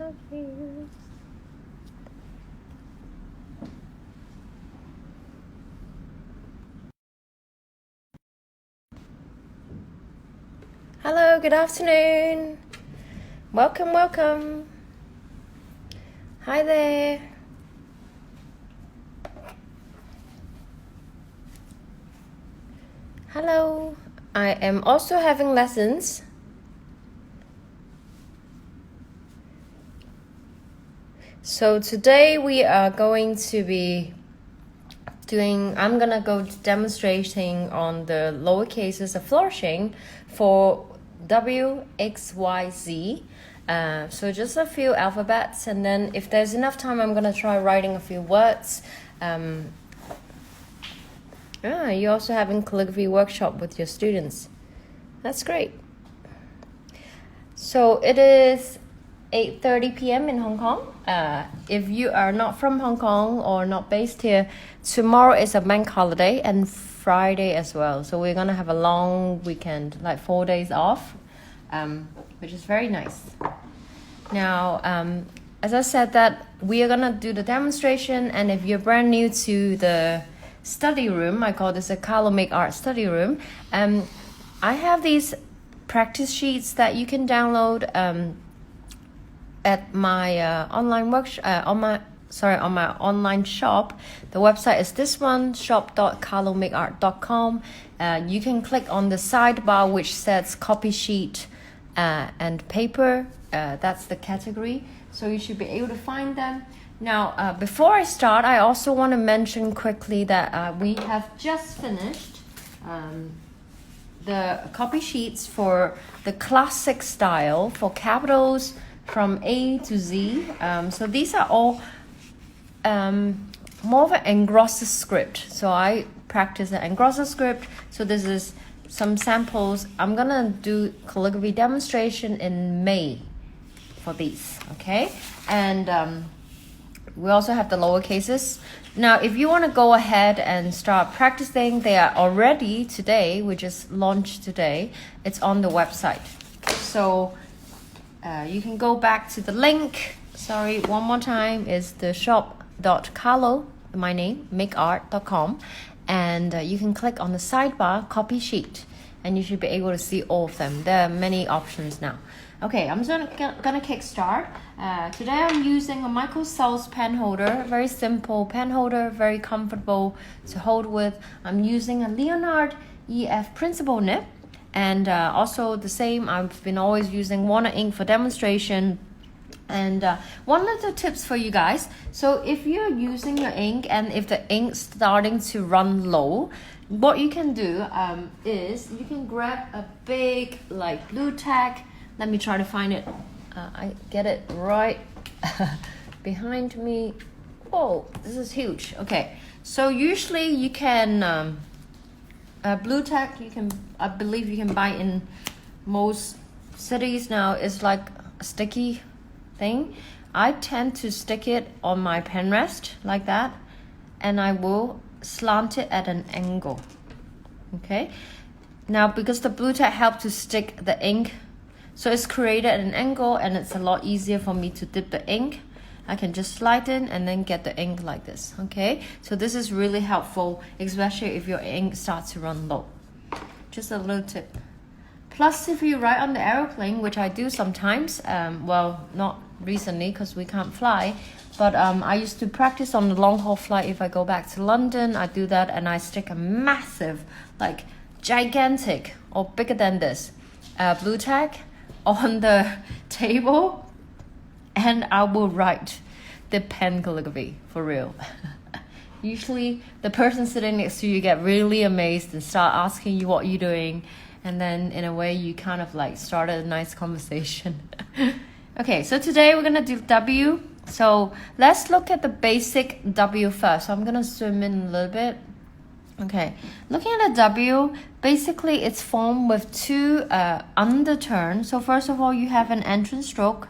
so cute. Hello, good afternoon. Welcome, welcome. Hi there. Hello. I am also having lessons. So today we are going to be I'm gonna go demonstrating on the lower cases of flourishing for W, X, Y, Z. So just a few alphabets, and then if there's enough time, I'm gonna try writing a few words. You're also having calligraphy workshop with your students. That's great. So it is 8:30 p.m. in Hong Kong. If you are not from Hong Kong or not based here, tomorrow is a bank holiday and Friday as well. So we're gonna have a long weekend, like 4 days off, which is very nice. Now, as I said that we are gonna do the demonstration, and if you're brand new to the study room, I call this a Kalo Make Art study room. I have these practice sheets that you can download at my online workshop on my online shop. The website is this one, shop.kalomakeart.com. You can click on the sidebar which says copy sheet and paper. That's the category, so you should be able to find them. Now, before I start, I also want to mention quickly that we have just finished the copy sheets for the classic style for capitals from A to Z. So these are all more of an engrosser script. So I practice an engrosser script. So this is some samples. I'm gonna do calligraphy demonstration in May for these, okay? And we also have the lower cases. Now, if you want to go ahead and start practicing, they are already today. We just launched today. It's on the website. So you can go back to the link. Sorry, one more time is the shop.kalo, my name, makeart.com. And you can click on the sidebar, copy sheet, and you should be able to see all of them. There are many options now. Okay, I'm gonna kick start. Today I'm using a Michael Sells pen holder, very simple pen holder, very comfortable to hold with. I'm using a Leonard EF Principal nib, and also the same, I've been always using Warner ink for demonstration. And one little tips for you guys. So if you're using your ink and if the ink's starting to run low, what you can do is you can grab a big like blue tack. Let me try to find it. I get it right behind me. Oh, this is huge. Okay, so usually you can blue tack. I believe you can buy in most cities now. It's like a sticky thing. I tend to stick it on my pen rest like that, and I will slant it at an angle. Okay, now because the blue tack helps to stick the ink, so it's created at an angle, and it's a lot easier for me to dip the ink. I can just slide in and then get the ink like this. Okay, so this is really helpful, especially if your ink starts to run low. Just a little tip. Plus, if you write on the aeroplane, which I do sometimes, well, not recently because we can't fly, but I used to practice on the long haul flight. If I go back to London, I do that, and I stick a massive, like gigantic or bigger than this blue tack on the table, and I will write the pen calligraphy for real. Usually the person sitting next to you get really amazed and start asking you what you're doing, and then in a way you kind of like started a nice conversation. Okay, so today we're gonna do W. So let's look at the basic W first. So I'm gonna zoom in a little bit. Okay, looking at the W, basically it's formed with two underturns. So first of all, you have an entrance stroke.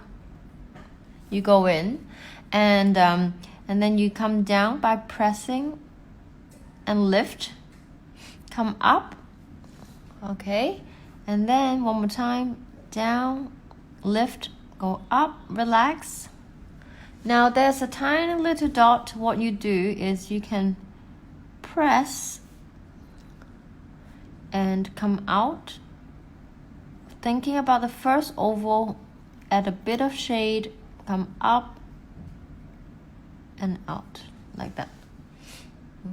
You go in, and then you come down by pressing and lift. Come up, okay, and then one more time, down, lift, go up, relax. Now there's a tiny little dot. What you do is you can press and come out, thinking about the first oval, add a bit of shade, come up and out like that.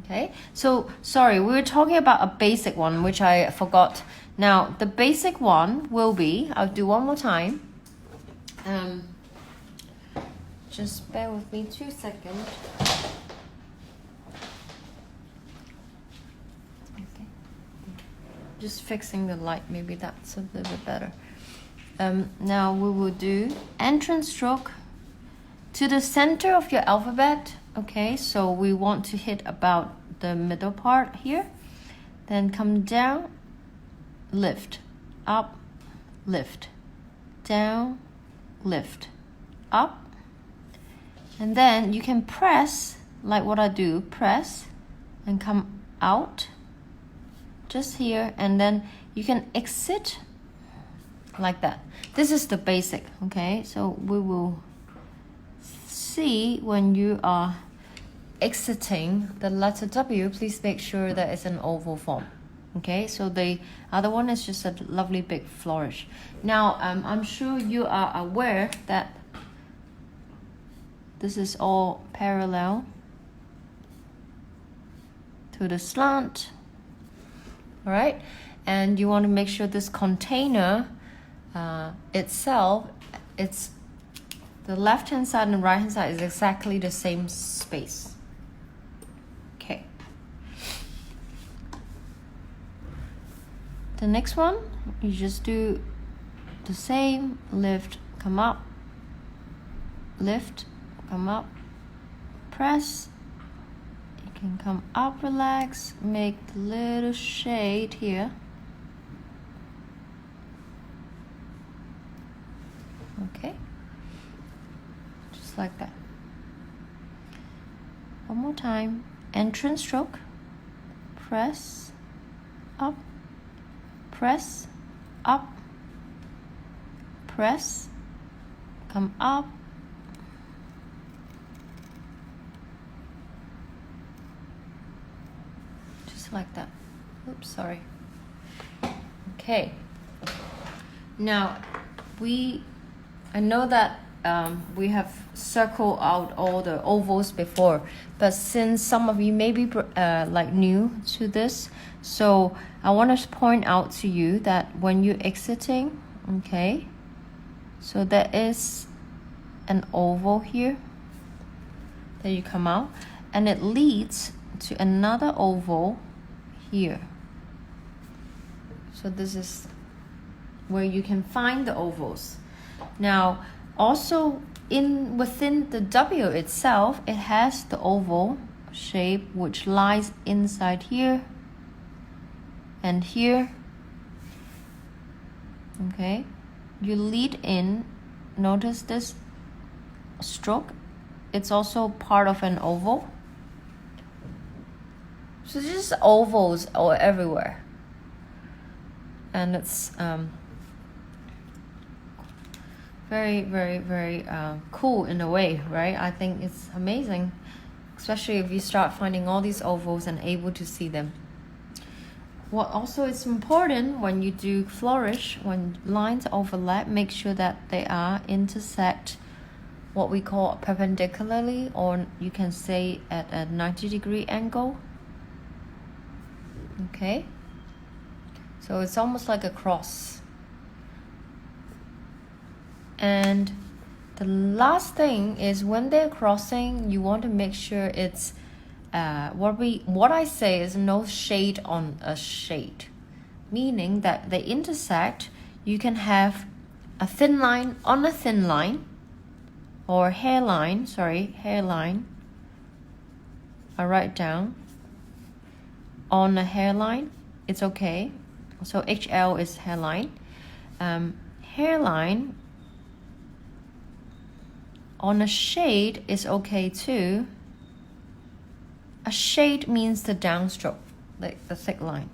Okay, so sorry, we were talking about a basic one which I forgot. Now the basic one will be, I'll do one more time. Just bear with me 2 seconds. Okay, just fixing the light, maybe that's a little bit better. Now we will do entrance stroke to the center of your alphabet. Okay, so we want to hit about the middle part here. Then come down, lift, up, lift, down, lift, up. And then you can press, like what I do, press and come out, just here. And then you can exit like that. This is the basic, okay? So we will see when you are exiting the letter W, please make sure that it's an oval form. Okay, so the other one is just a lovely big flourish. Now, I'm sure you are aware that this is all parallel to the slant. All right, and you want to make sure this container itself, it's the left hand side and right hand side is exactly the same space. Okay. The next one, you just do the same, lift, come up, lift, come up, press. You can come up, relax, make the little shade here. Okay, just like that. One more time, entrance stroke, press, up, press, up, press, come up, just like that. Oops, sorry. Okay, now I know that we have circled out all the ovals before, but since some of you may be like new to this, so I want to point out to you that when you're exiting, okay, so there is an oval here that you come out, and it leads to another oval here. So this is where you can find the ovals. Now, also within the W itself, it has the oval shape which lies inside here and here. Okay, you lead in, notice this stroke, it's also part of an oval. So just ovals all everywhere, and it's very, very, very cool in a way, right? I think it's amazing, especially if you start finding all these ovals and able to see them. What also is important when you do flourish, when lines overlap, make sure that they are intersect what we call perpendicularly, or you can say at a 90-degree angle. Okay, so it's almost like a cross. And the last thing is when they're crossing, you want to make sure it's what I say is no shade on a shade, meaning that they intersect. You can have a thin line on a thin line, or hairline. I write down on a hairline. It's okay. So HL is hairline. Hairline on a shade is okay too. A shade means the downstroke, like the thick line.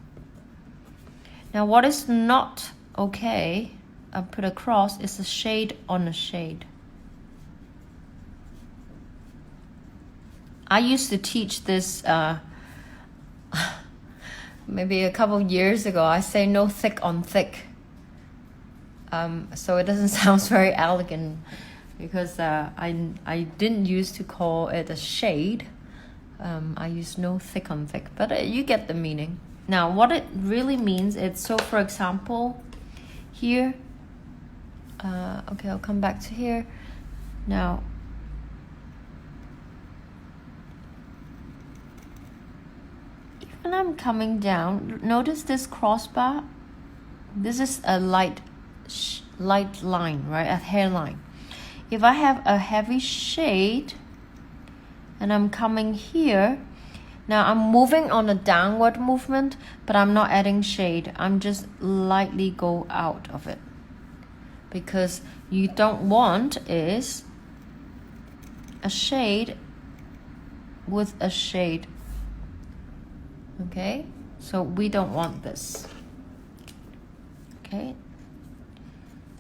Now what is not okay I put a cross, it's a shade on a shade. I used to teach this maybe a couple years ago. I say no thick on thick. So it doesn't sound very elegant because I didn't used to call it a shade. I use no thick on thick, but you get the meaning. Now, what it really means is, so for example, here, okay, I'll come back to here. Now, when I'm coming down, notice this crossbar. This is a light line, right? A hairline. If I have a heavy shade and I'm coming here, now I'm moving on a downward movement, but I'm not adding shade. I'm just lightly go out of it. Because you don't want is a shade with a shade. Okay, so we don't want this. Okay,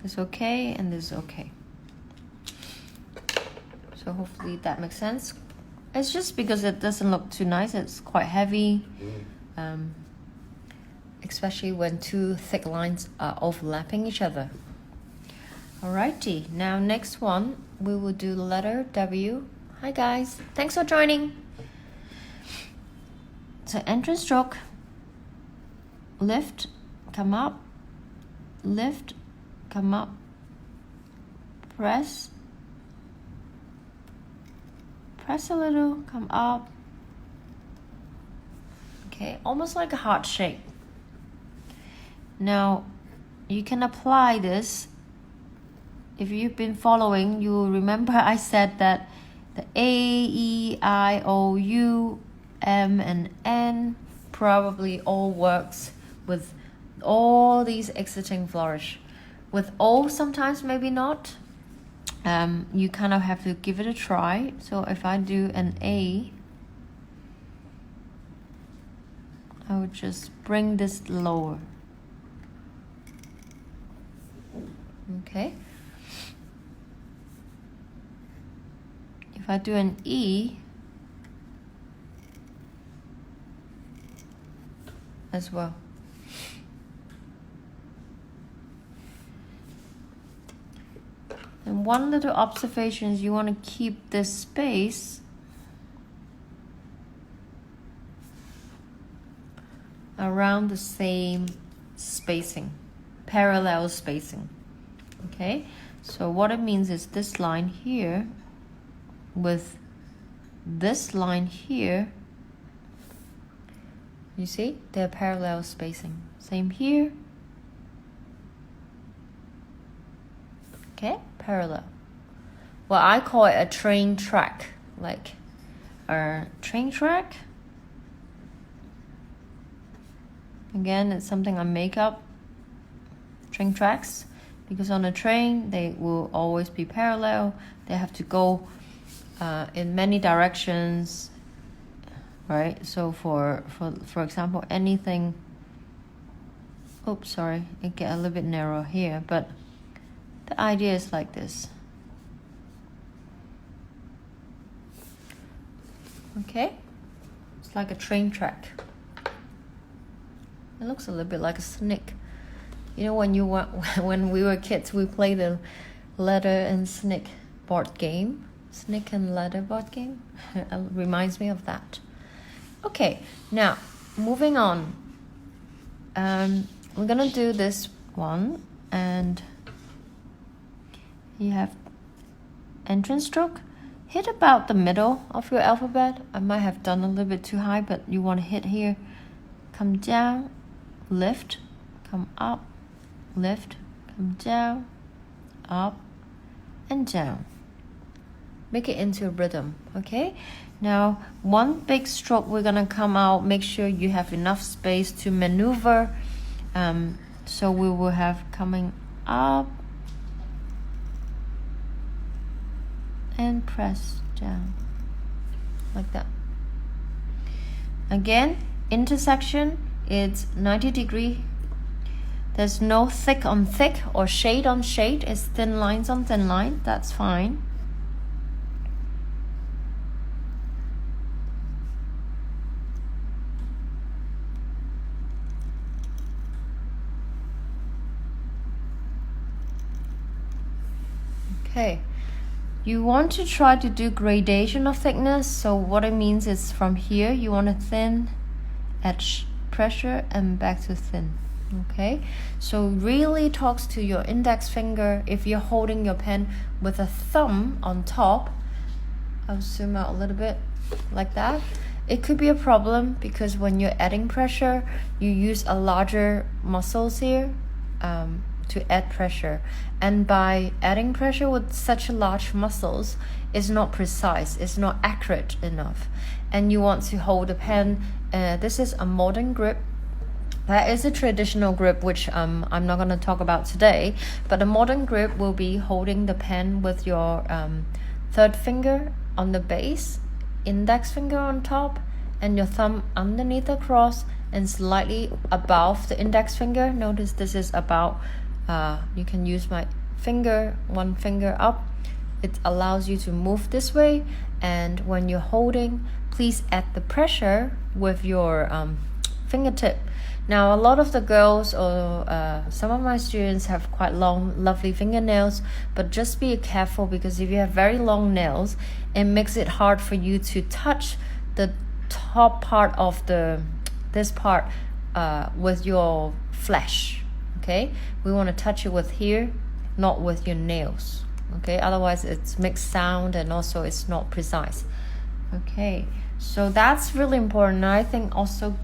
this is okay and this is okay. So hopefully that makes sense. It's just because it doesn't look too nice. It's quite heavy, especially when two thick lines are overlapping each other. Alrighty, now next one we will do the letter W. Hi guys, thanks for joining. So entrance stroke, lift, come up, lift, come up, press a little, come up. Okay, almost like a heart shape. Now, you can apply this. If you've been following, you will remember I said that the A, E, I, O, U, M, and N probably all works with all these exiting flourish. With O, sometimes maybe not. You kind of have to give it a try. So if I do an A, I would just bring this lower. Okay. If I do an E as well. And one little observation is you want to keep this space around the same spacing, parallel spacing. Okay, so what it means is this line here with this line here, you see, they're parallel spacing. Same here. Okay, parallel. Well, I call it a train track, like a train track. Again, it's something I make up, train tracks, because on a train, they will always be parallel. They have to go in many directions, right? So for example, anything, oops, sorry, it get a little bit narrow here, but the idea is like this. Okay, it's like a train track. It looks a little bit like a snake. You know, when we were kids, we played the ladder and snake board game. Snake and ladder board game. It reminds me of that. Okay, now moving on. We're gonna do this one, and you have entrance stroke. Hit about the middle of your alphabet. I might have done a little bit too high, but you want to hit here. Come down, lift, come up, lift, come down, up, and down. Make it into a rhythm, okay? Now, one big stroke, we're gonna come out. Make sure you have enough space to maneuver. So we will have coming up and press down, like that. Again, intersection, it's 90 degree. There's no thick on thick or shade on shade. It's thin lines on thin line. That's fine. Okay. You want to try to do gradation of thickness. So what it means is from here, you want to thin at pressure and back to thin. Okay, so really talks to your index finger. If you're holding your pen with a thumb on top, I'll zoom out a little bit like that. It could be a problem because when you're adding pressure, you use a larger muscles here to add pressure, and by adding pressure with such large muscles, it's not precise, it's not accurate enough, and you want to hold the pen. This is a modern grip. That is a traditional grip, which I'm not going to talk about today, but a modern grip will be holding the pen with your third finger on the base, index finger on top, and your thumb underneath the cross and slightly above the index finger. Notice this is about, you can use my finger, one finger up. It allows you to move this way, and when you're holding, please add the pressure with your fingertip. Now, a lot of the girls or some of my students have quite long, lovely fingernails, but just be careful because if you have very long nails, it makes it hard for you to touch the top part of this part with your flesh. Okay, we want to touch it with here, not with your nails. Okay, otherwise it makes sound and also it's not precise. Okay, so that's really important. I think also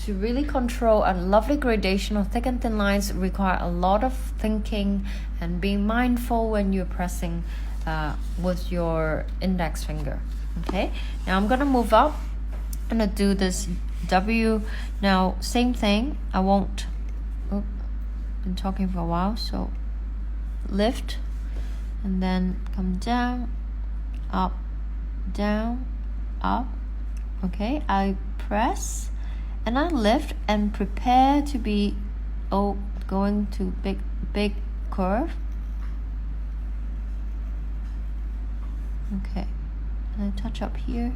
to really control a lovely gradation of thick and thin lines require a lot of thinking and being mindful when you're pressing with your index finger. Okay, now I'm gonna move up. I'm gonna do this W. Now same thing. I won't. Been talking for a while, so lift and then come down, up, down, up. Okay, I press and I lift and prepare to be going to big curve. Okay, and I touch up here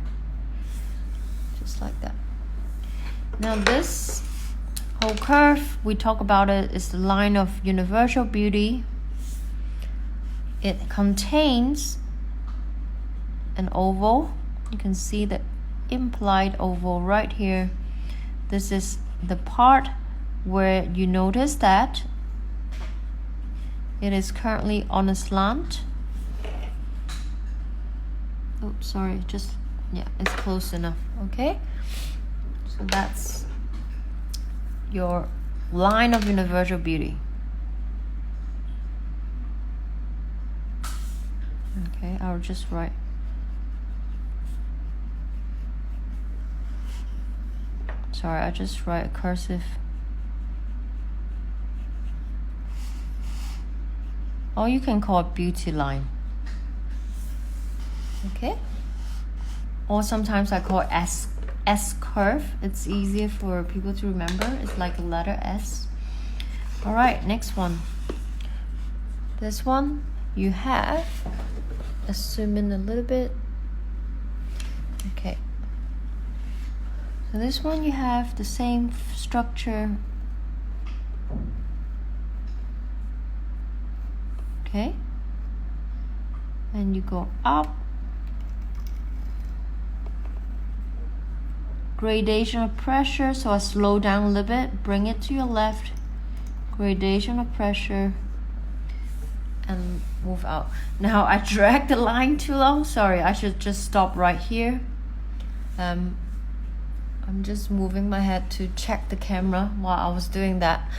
just like that. Now this whole curve, we talk about it, is the line of universal beauty. It contains an oval. You can see the implied oval right here. This is the part where you notice that it is currently on a slant. Oops, sorry, just, yeah, it's close enough. Okay, so that's your line of universal beauty. Okay, I'll just write. Sorry, I just write a cursive. Or you can call it beauty line. Okay? Or sometimes I call it S curve. It's easier for people to remember. It's like a letter S. Alright, next one. This one you have, let's zoom in a little bit. Okay. So this one you have the same structure. Okay. And you go up. Gradation of pressure, so I slow down a little bit, bring it to your left. Gradation of pressure and move out. Now I dragged the line too long. Sorry, I should just stop right here. I'm just moving my head to check the camera while I was doing that.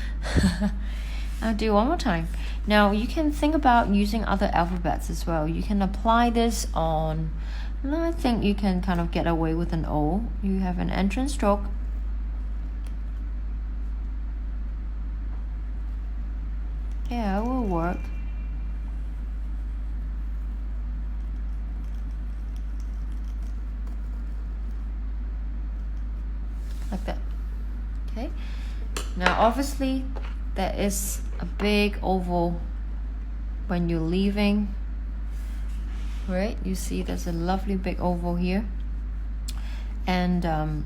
I'll do one more time. Now you can think about using other alphabets as well. You can apply this on, and I think you can kind of get away with an O. You have an entrance stroke. Yeah, it will work. Like that. Okay. Now obviously there is a big oval when you're leaving, right? You see there's a lovely big oval here, and now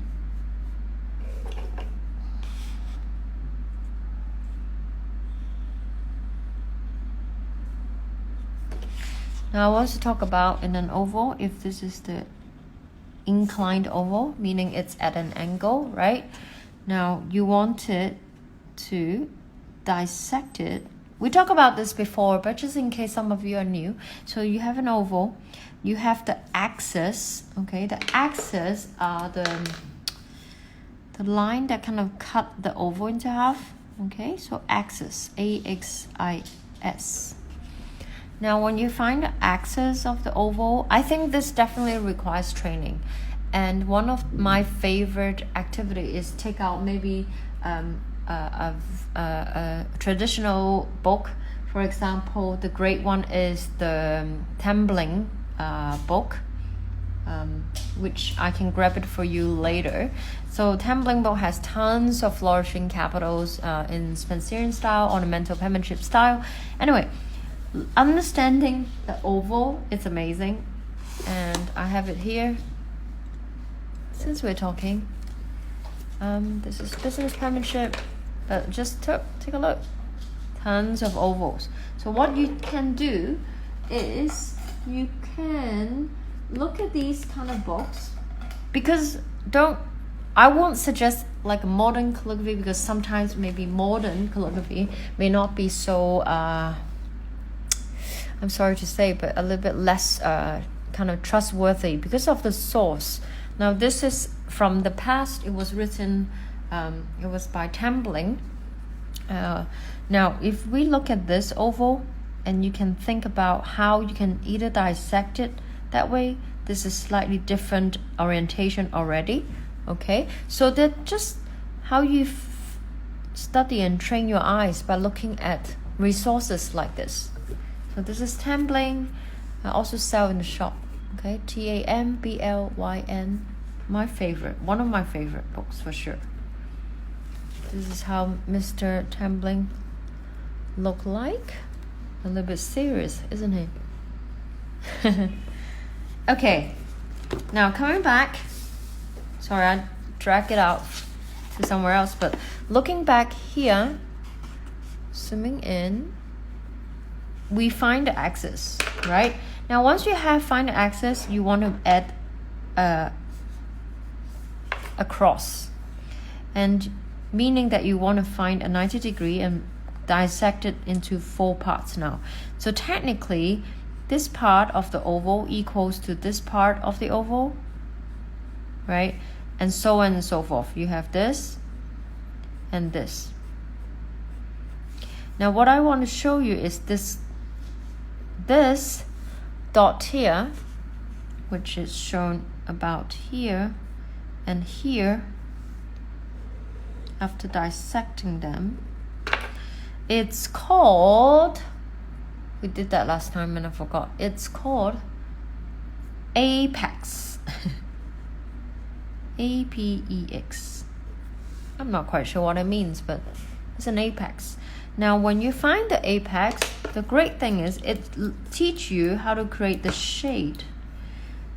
I want to talk about in an oval, if this is the inclined oval, meaning it's at an angle, right? Now you want it to dissect it. We talked about this before, but just in case some of you are new. So you have an oval, you have the axis, okay? The axis are the line that kind of cut the oval into half, okay? So axis, A-X-I-S. Now, when you find the axis of the oval, I think this definitely requires training. And one of my favorite activity is take out maybe a traditional book. For example, the great one is the Tumbling book, which I can grab it for you later. So Tumbling book has tons of flourishing capitals in Spencerian style, ornamental penmanship style. Anyway, understanding the oval is amazing, and I have it here since we're talking. This is business penmanship, but just take a look. Tons of ovals. So what you can do is you can look at these kind of books, because I won't suggest like a modern calligraphy, because sometimes maybe modern calligraphy may not be so I'm sorry to say, but a little bit less kind of trustworthy because of the source. Now this is from the past. It was written, it was by Tumbling. Now if we look at this oval, and you can think about how you can either dissect it that way. This is slightly different orientation already, okay? So that just how you study and train your eyes by looking at resources like this. So this is Tumbling. I also sell in the shop, okay? Tamblyn, my favorite, one of my favorite books for sure. This is how Mr. Tumbling look like. A little bit serious, isn't he? Okay, now coming back. Sorry, I dragged it out to somewhere else, but looking back here, zooming in, we find the axis, right? Now once you have find the axis, you want to add a cross, and meaning that you want to find a 90 degree and dissect it into 4 parts now. So technically this part of the oval equals to this part of the oval, right? And so on and so forth. You have this and this. Now what I want to show you is this dot here, which is shown about here and here. After dissecting them, it's called, we did that last time and I forgot, it's called apex. A-P-E-X. I'm not quite sure what it means, but it's an apex. Now when you find the apex, the great thing is it teach you how to create the shade.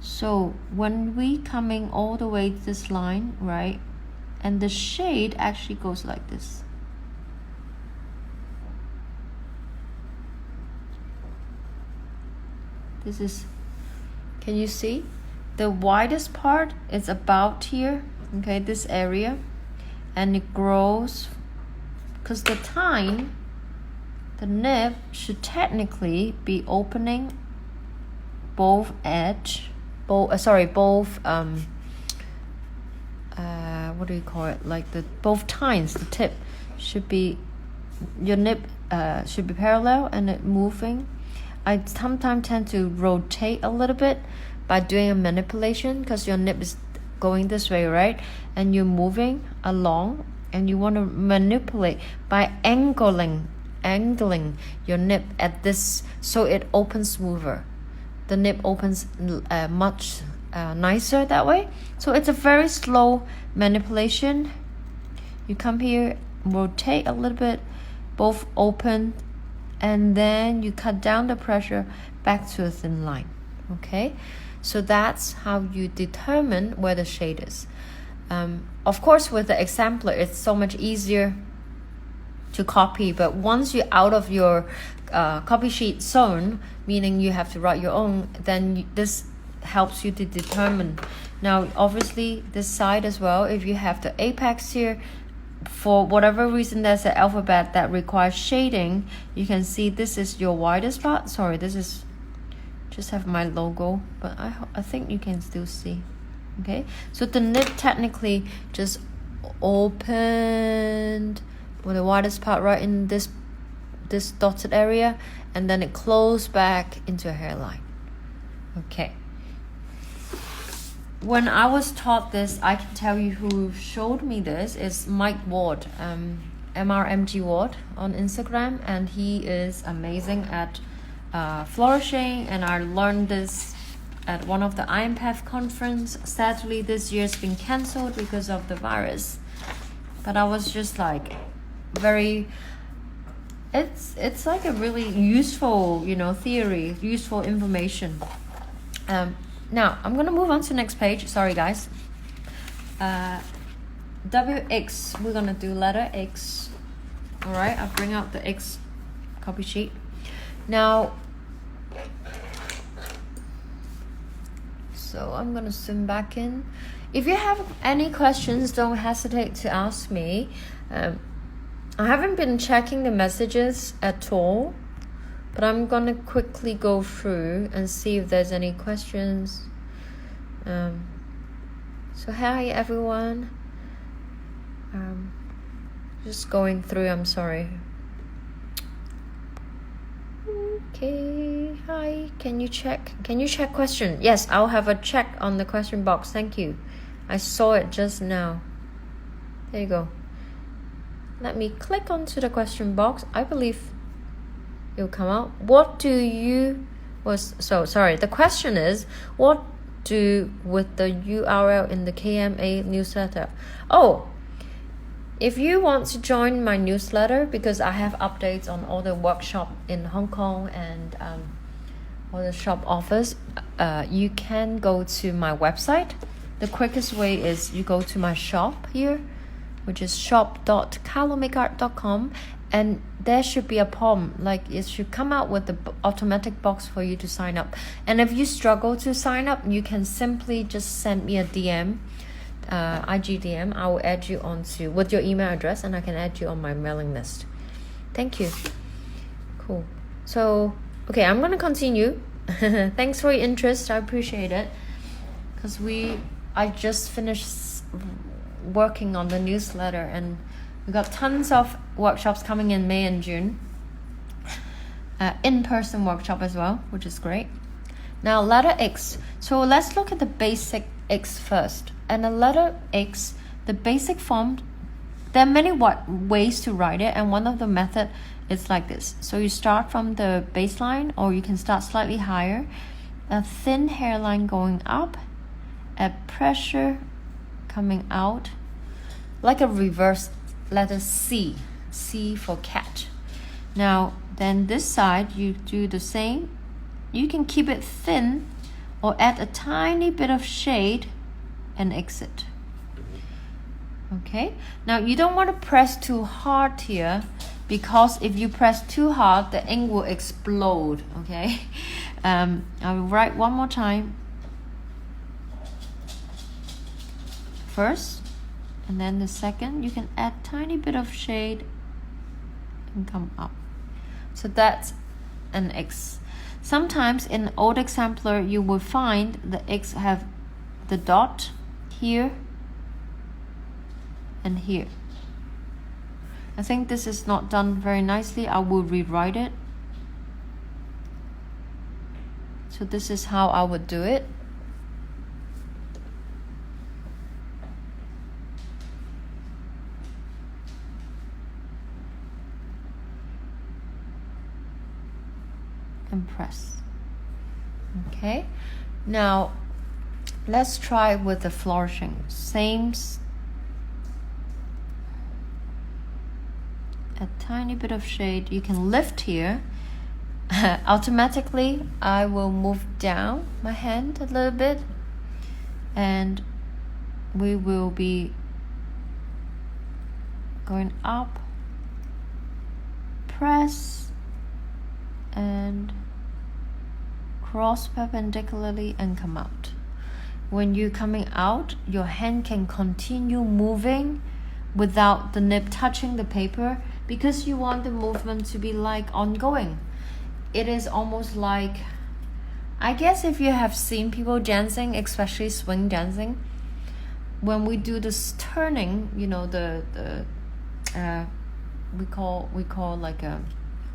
So when we coming all the way to this line, right, and the shade actually goes like this. This is, can you see? The widest part is about here, okay, this area, and it grows, because the tine, the nib should technically be opening both edge, both what do you call it? Like both tines, the tip should be, your nib should be parallel and it moving. I sometimes tend to rotate a little bit by doing a manipulation, because your nib is going this way, right? And you're moving along, and you want to manipulate by angling your nib at this, so it opens smoother. The nib opens much nicer that way. So it's a very slow manipulation. You come here, rotate a little bit, both open, and then you cut down the pressure back to a thin line. Okay, so that's how you determine where the shade is. Of course, with the exemplar, it's so much easier to copy, but once you're out of your copy sheet zone, meaning you have to write your own, then this helps you to determine. Now obviously this side as well, if you have the apex here, for whatever reason there's an alphabet that requires shading, you can see this is your widest part. Sorry, this is just have my logo, but I think you can still see. Okay, so the knit technically just opened with the widest part right in this dotted area, and then it closed back into a hairline. Okay, when I was taught this, I can tell you who showed me this is Mike Ward, MRMG Ward on Instagram, and he is amazing at flourishing, and I learned this at one of the IMPATH conference. Sadly, this year's been cancelled because of the virus, but I was just like it's like a really useful, theory, useful information. Now I'm gonna move on to the next page. Sorry guys. WX, we're gonna do letter X. All right, I'll bring out the X copy sheet now. So I'm gonna zoom back in. If you have any questions, don't hesitate to ask me. I haven't been checking the messages at all, but I'm gonna quickly go through and see if there's any questions. So hi everyone. Just going through, I'm sorry. Okay, hi, can you check question? Yes, I'll have a check on the question box. Thank you. I saw it just now. There you go. Let me click onto the question box. I believe it'll come out. The question is, what do with the URL in the KMA newsletter? Oh, if you want to join my newsletter, because I have updates on all the workshop in Hong Kong and all the shop offers, you can go to my website. The quickest way is you go to my shop here, which is shop.kalomakeart.com, and there should be a form, like it should come out with the automatic box for you to sign up. And if you struggle to sign up, you can simply just send me a DM, IG DM. I will add you onto with your email address, and I can add you on my mailing list. Thank you. Cool. So okay, I'm gonna continue. Thanks for your interest. I appreciate it, because I just finished working on the newsletter, and we got tons of workshops coming in May and June, in-person workshop as well, which is great. Now letter X, so let's look at the basic X first. And the letter X, the basic form, there are many ways to write it, and one of the method is like this. So you start from the baseline, or you can start slightly higher, a thin hairline going up, a pressure coming out, like a reverse letter C for cat. Now then this side you do the same. You can keep it thin or add a tiny bit of shade and exit. Okay, now you don't want to press too hard here, because if you press too hard, the ink will explode. Okay, I'll write one more time first, and then the second. You can add tiny bit of shade and come up. So that's an X. Sometimes in old exemplar you will find the X have the dot here and here. I think this is not done very nicely. I will rewrite it. So this is how I would do it. And press. Okay, now let's try with the flourishing. Same, a tiny bit of shade. You can lift here. Automatically, I will move down my hand a little bit, and we will be going up, press, and cross perpendicularly and come out. When you're coming out, your hand can continue moving without the nib touching the paper, because you want the movement to be like ongoing. It is almost like, I guess if you have seen people dancing, especially swing dancing, when we do this turning, you know, we call like a,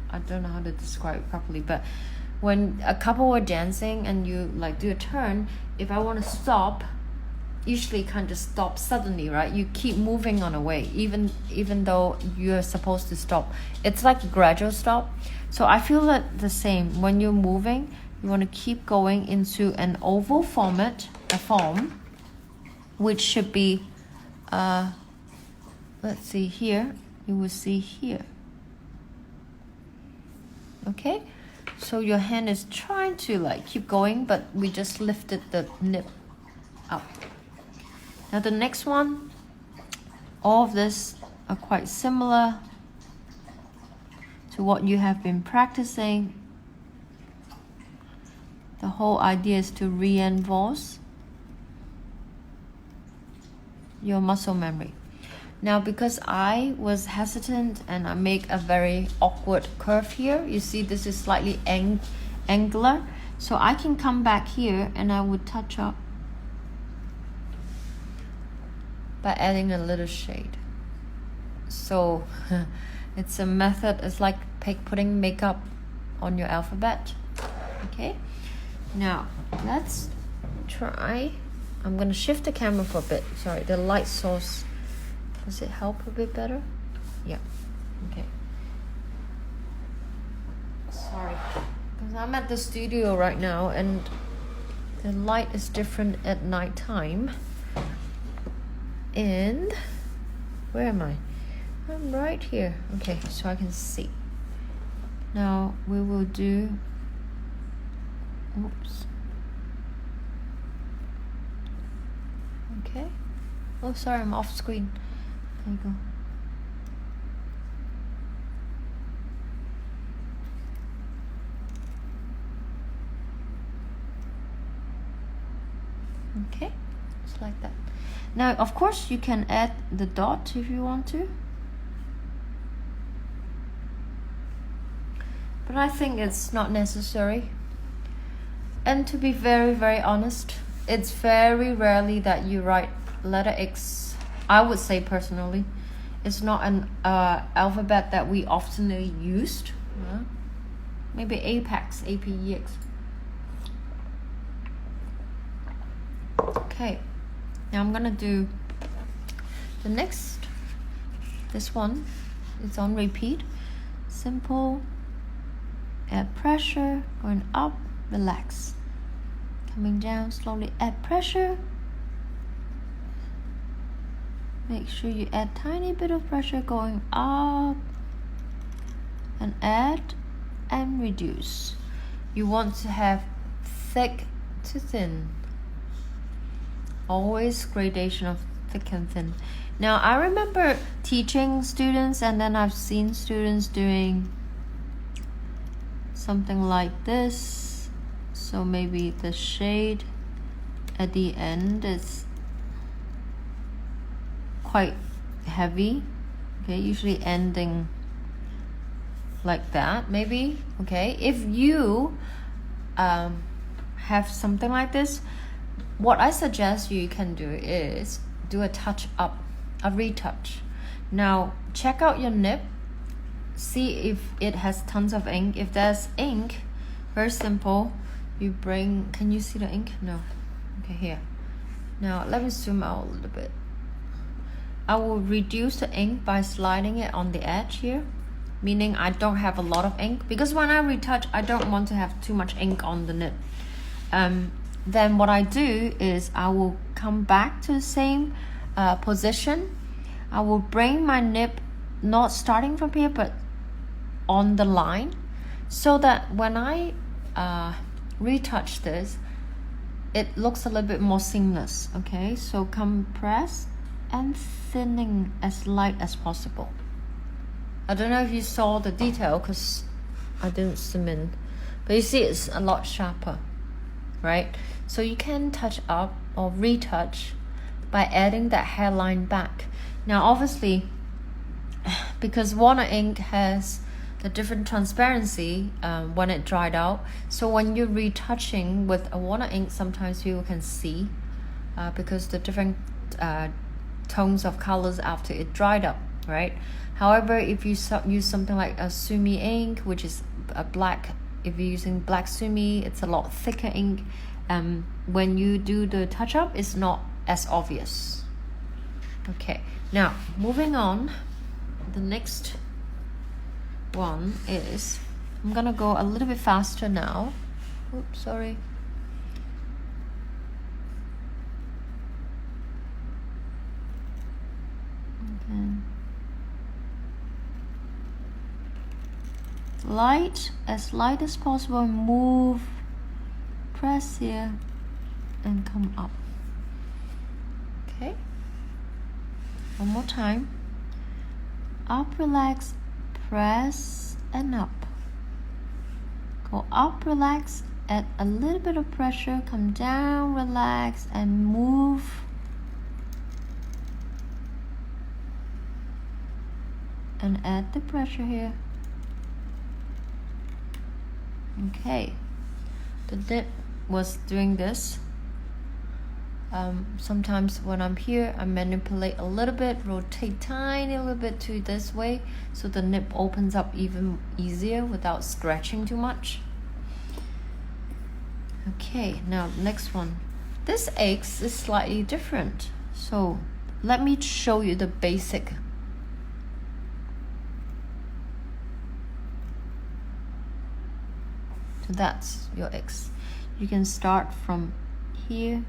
I don't know how to describe it properly, but when a couple are dancing and you like do a turn, if I want to stop, usually you can't just stop suddenly, right? You keep moving on a way, even though you're supposed to stop. It's like a gradual stop. So I feel that the same. When you're moving, you want to keep going into an oval format, a form, which should be, let's see here, you will see here. Okay, so your hand is trying to like keep going, but we just lifted the nib up. Now the next one, all of this are quite similar to what you have been practicing. The whole idea is to reinforce your muscle memory. Now, because I was hesitant and I make a very awkward curve here, you see this is slightly angular, so I can come back here and I would touch up by adding a little shade. So it's a method, it's like putting makeup on your alphabet. Okay, now let's try. I'm gonna shift the camera for a bit. Sorry, the light source, does it help a bit better? Yeah, okay. Sorry, because I'm at the studio right now and the light is different at night time. And where am I? I'm right here. Okay, so I can see. Now we will do, oops. Okay. Oh, sorry, I'm off screen. There you go. Okay, just like that. Now, of course, you can add the dot if you want to. But I think it's not necessary. And to be very, very honest, it's very rarely that you write letter X. I would say personally, it's not an alphabet that we often used. Maybe Apex, APEX. Okay, now I'm gonna do the next. This one, it's on repeat. Simple, add pressure, going up, relax. Coming down, slowly add pressure. Make sure you add tiny bit of pressure, going up, and add and reduce. You want to have thick to thin. Always gradation of thick and thin. Now I remember teaching students, and then I've seen students doing something like this. So maybe the shade at the end is quite heavy. Okay, usually ending like that, maybe. Okay, if you have something like this, what I suggest you can do is do a touch up, a retouch. Now check out your nib, see if it has tons of ink. If there's ink, very simple, you bring, can you see the ink? No. Okay, here. Now let me zoom out a little bit. I will reduce the ink by sliding it on the edge here, meaning I don't have a lot of ink, because when I retouch, I don't want to have too much ink on the nib. Then what I do is I will come back to the same position. I will bring my nib, not starting from here, but on the line, so that when I retouch this, it looks a little bit more seamless. Okay, so compress and thinning as light as possible. I don't know if you saw the detail because I didn't zoom in, but you see it's a lot sharper, right? So you can touch up or retouch by adding that hairline back. Now obviously, because water ink has the different transparency when it dried out, so when you're retouching with a water ink, sometimes people can see because the different tones of colors after it dried up, right? However, if you use something like a sumi ink, which is a black, if you're using black sumi, it's a lot thicker ink. When you do the touch up, it's not as obvious. Okay, now moving on, the next one is, I'm gonna go a little bit faster now. Oops, sorry. Okay. Light as possible, move, press here and come up. Okay, one more time. Up, relax, press and up. Go up, relax, add a little bit of pressure, come down, relax and move. And add the pressure here. Okay, the dip was doing this. Sometimes when I'm here, I manipulate a little bit, rotate tiny little bit to this way, so the nib opens up even easier without scratching too much. Okay, now next one. This X is slightly different, so let me show you the basic. So that's your X. You can start from here,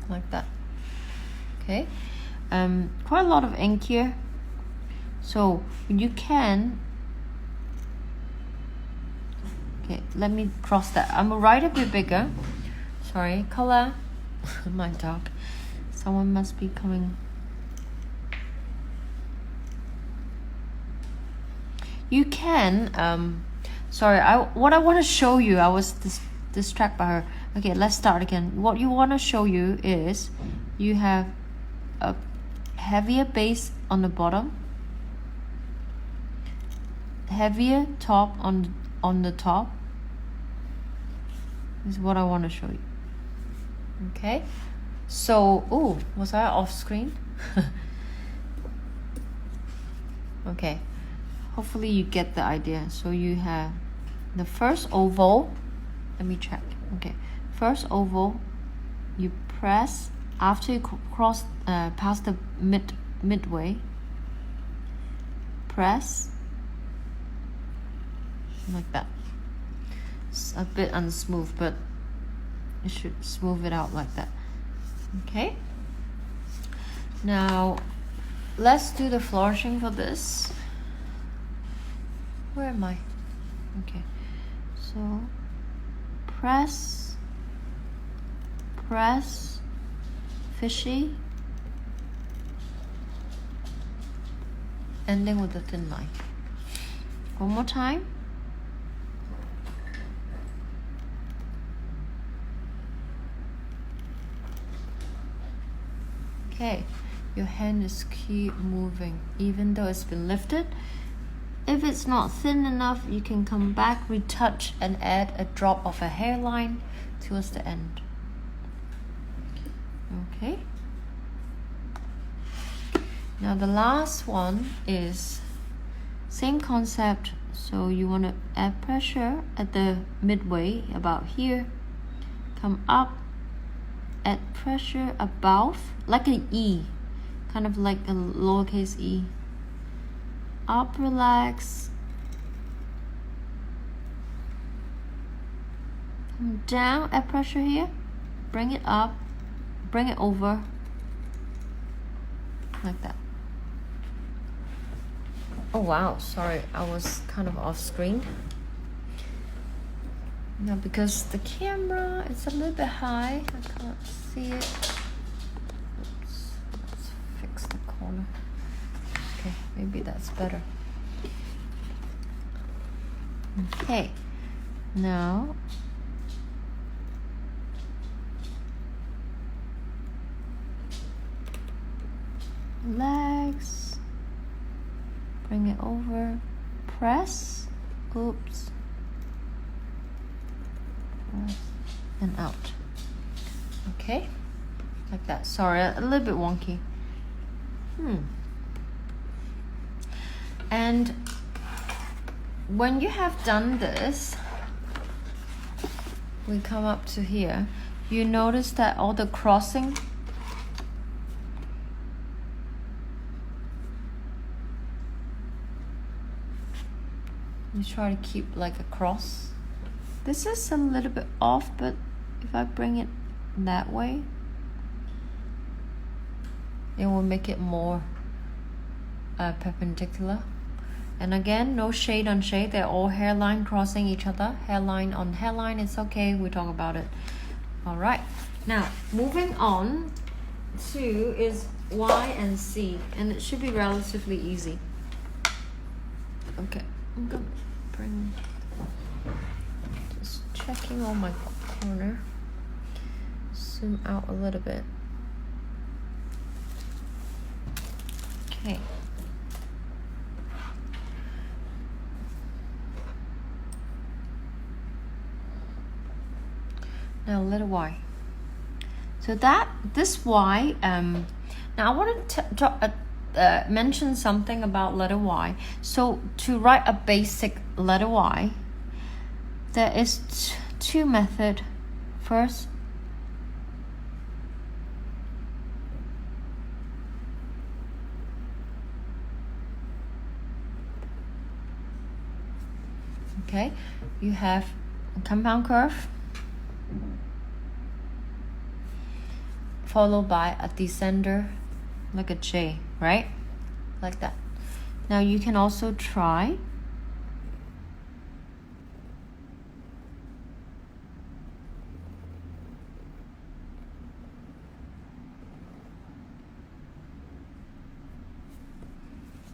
like that. Okay, quite a lot of ink here, so you can, okay, let me cross that. I'm gonna write a bit bigger. Sorry, color. My dog, someone must be coming. You can, sorry, what I want to show you, I was distracted by her. Okay, let's start again. What you want to show you is you have a heavier base on the bottom, heavier top on the top. This is what I want to show you. Okay, so, oh, was I off screen? Okay. Hopefully you get the idea. So you have the first oval. Let me check. Okay, first oval, you press after you cross past the midway. Press like that. It's a bit unsmooth, but you should smooth it out like that. Okay. Now let's do the flourishing for this. Where am I? Okay, so press, fishy, ending with a thin line. One more time. Okay, your hand is keep moving even though it's been lifted. If it's not thin enough, you can come back, retouch, and add a drop of a hairline towards the end. Okay. Now the last one is same concept. So you want to add pressure at the midway, about here. Come up, add pressure above, like an E, kind of like a lowercase e. Up, relax, come down, add pressure here, bring it up, bring it over, like that. Oh wow, sorry, I was kind of off screen. No, because the camera is a little bit high, I can't see it. Oops, let's fix the corner. Okay, maybe that's better. Okay, now legs, bring it over, press, oops, press, and out. Okay, like that. Sorry, a little bit wonky. And when you have done this, we come up to here, you notice that all the crossing, you try to keep like a cross. This is a little bit off, but if I bring it that way, it will make it more perpendicular. And again, no shade on shade, they're all hairline crossing each other. Hairline on hairline, it's okay, we talk about it. All right, now moving on to is Y and C, and it should be relatively easy. Okay, I'm gonna bring, just checking on my corner, zoom out a little bit. Okay. Now letter Y. So this Y, now I want to mention something about letter Y. So to write a basic letter Y, there is two methods. First, okay, you have a compound curve followed by a descender like a J, right? Like that. Now you can also try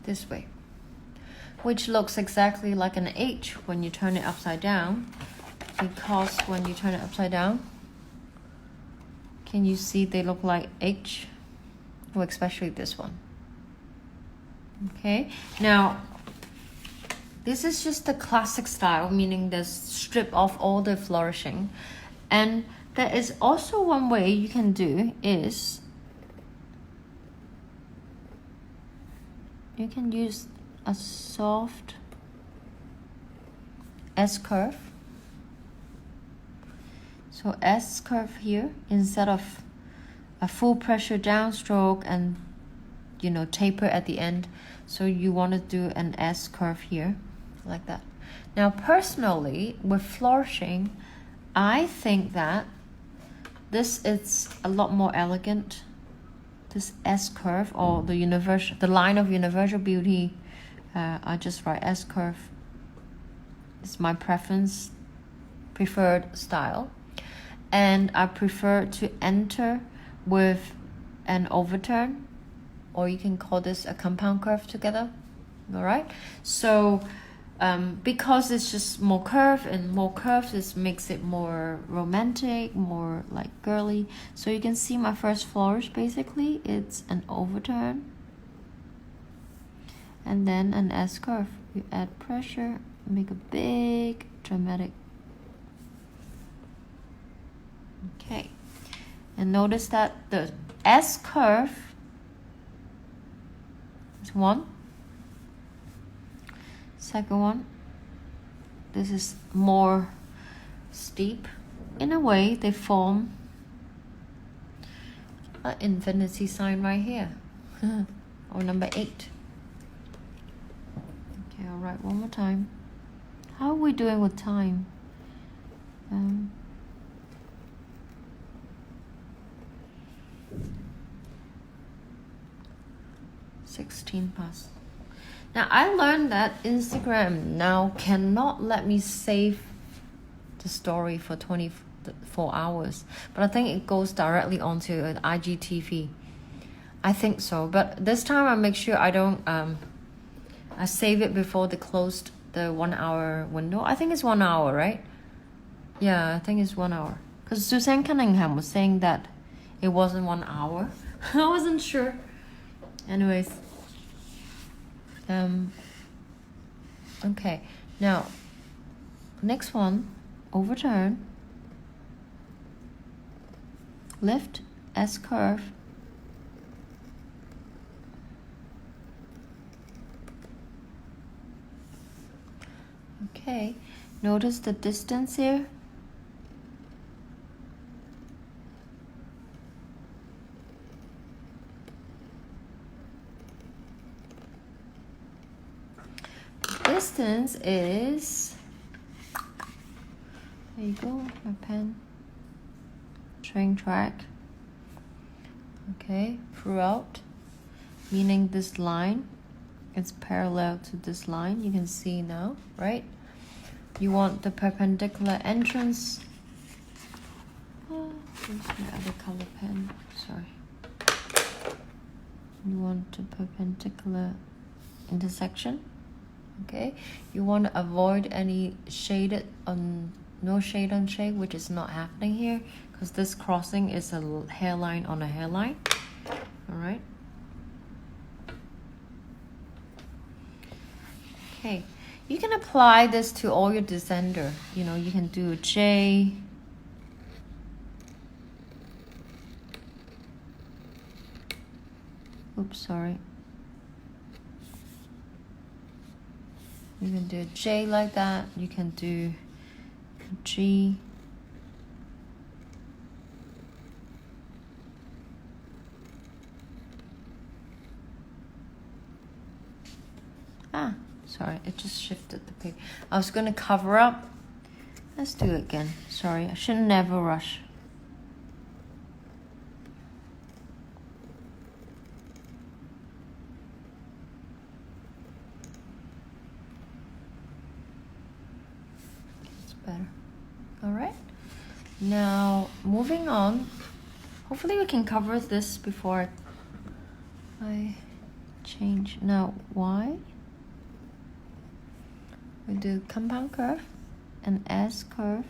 this way, which looks exactly like an H when you turn it upside down, because when you turn it upside down, can you see they look like H? Well, especially this one. Okay, now this is just the classic style, meaning there's strip off all the flourishing. And there is also one way you can do is you can use a soft S curve. So S curve here, instead of a full pressure downstroke and taper at the end. So you want to do an S curve here, like that. Now personally, with flourishing, I think that this is a lot more elegant. This S curve, or the line of universal beauty, I just write S curve. It's my preferred style. And I prefer to enter with an overturn, or you can call this a compound curve together. All right. So because it's just more curve and more curves, this makes it more romantic, more like girly. So you can see my first flourish, basically it's an overturn and then an S curve. You add pressure, make a big dramatic. Okay, and notice that the S curve is one. Second one, this is more steep. In a way, they form an infinity sign right here, or number 8. Okay, I'll write one more time. How are we doing with time? 16 past. Now I learned that Instagram now cannot let me save the story for 24 hours, but I think it goes directly onto an IGTV. I think so, but this time I make sure I don't I save it before they closed the 1 hour window. I think it's 1 hour, right? Yeah, I think it's 1 hour, because Suzanne Cunningham was saying that it wasn't 1 hour. I wasn't sure. Anyways, okay, now next one, overturn, lift, S curve, okay, notice the distance here. Distance is, there you go, my pen, train track, okay, throughout, meaning this line is parallel to this line. You can see now, right? You want the perpendicular entrance. Oh, where's my other color pen? Sorry. You want the perpendicular intersection. Okay, you want to avoid any shaded on, no shade on shade, which is not happening here, because this crossing is a hairline on a hairline. All right. Okay, you can apply this to all your descender. You know, you can do a J. Oops, sorry. You can do a J like that. You can do G. Ah, sorry, it just shifted the paper. I was gonna cover up. Let's do it again. Sorry, I should never rush. Better. All right, now moving on. Hopefully we can cover this before I change. Now Y, we do compound curve and S curve.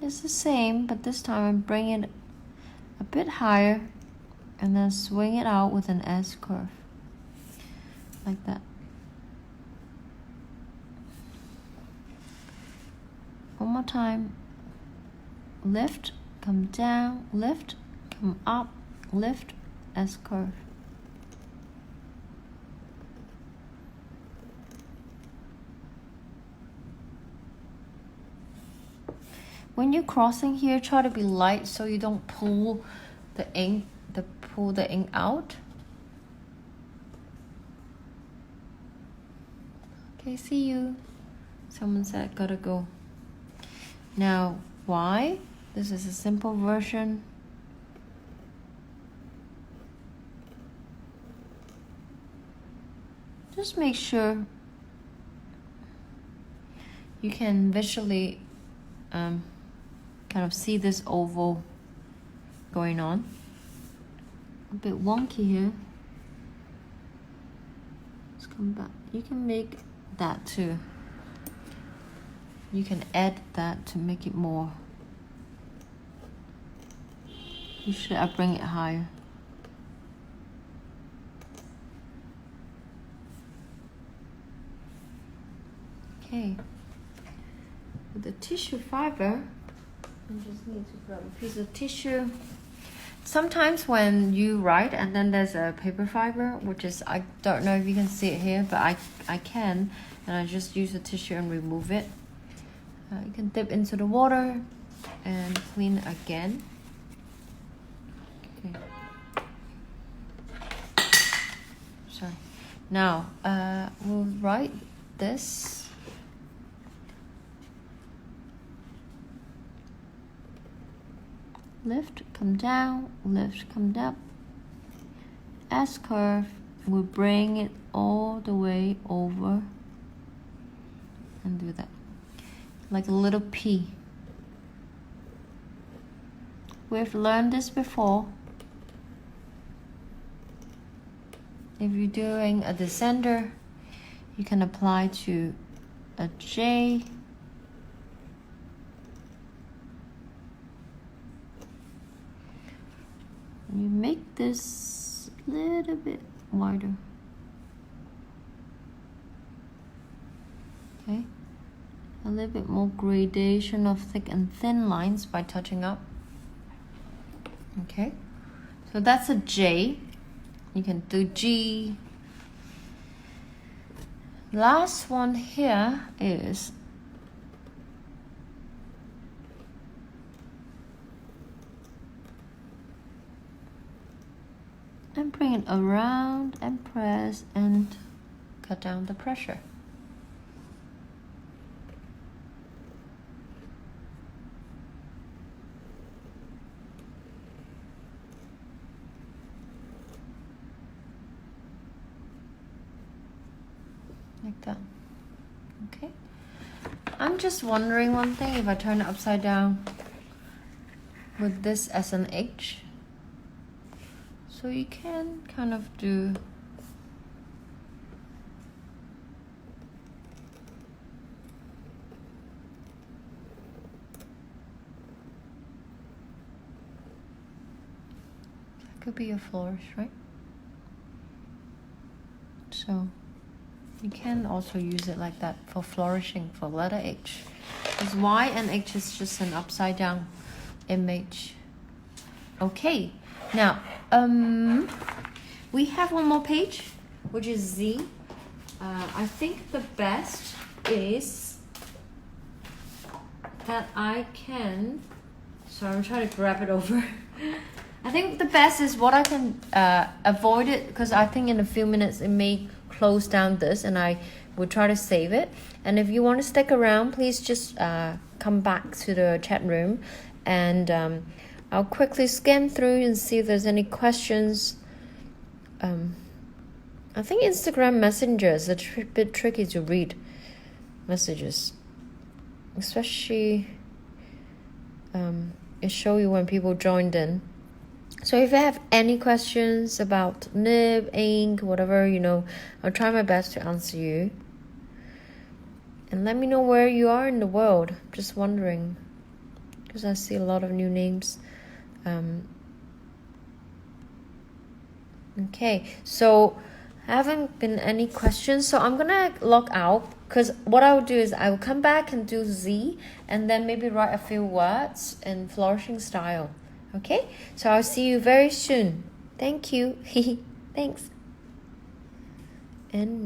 It's the same, but this time I'm bringing it a bit higher and then swing it out with an S curve like that. One more time. Lift, come down, lift, come up, lift, S curve. When you're crossing here, try to be light so you don't pull the ink, out. Okay, see you. Someone said gotta go. Now, Y, this is a simple version. Just make sure you can visually kind of see this oval going on. A bit wonky here. Let's come back. You can make that too. You can add that to make it more. Usually I bring it higher. Okay. With the tissue fiber, I just need to grab a piece of tissue. Sometimes when you write and then there's a paper fiber, which is, I don't know if you can see it here, but I can, and I just use the tissue and remove it. You can dip into the water and clean again. Okay. Sorry. Now, we'll write this. Lift, come down, lift, come up. S curve, we bring it all the way over and do that, like a little P. We've learned this before. If you're doing a descender, you can apply to a J. You make this a little bit wider. Okay, a little bit more gradation of thick and thin lines by touching up. Okay, so that's a J. You can do G. Last one here is and bring it around and press and cut down the pressure. Like that. Okay. I'm just wondering one thing, if I turn it upside down with this as an H. So you can kind of do that, could be a flourish, right? So you can also use it like that for flourishing for letter H. Because Y and H is just an upside down image. Okay, now we have one more page, which is Z. I think the best is that I can, sorry, I'm trying to grab it over. I think the best is what I can avoid it, because I think in a few minutes it may close down this, and I will try to save it. And if you want to stick around, please just come back to the chat room, and I'll quickly scan through and see if there's any questions. I think Instagram Messenger is a bit tricky to read messages, especially it shows you when people joined in. So if you have any questions about nib, ink, whatever, you know, I'll try my best to answer you. And let me know where you are in the world. Just wondering, because I see a lot of new names. Okay, so haven't been any questions, so I'm gonna log out, because what I will do is I will come back and do Z, and then maybe write a few words in flourishing style. Okay, so I'll see you very soon. Thank you. Thanks. And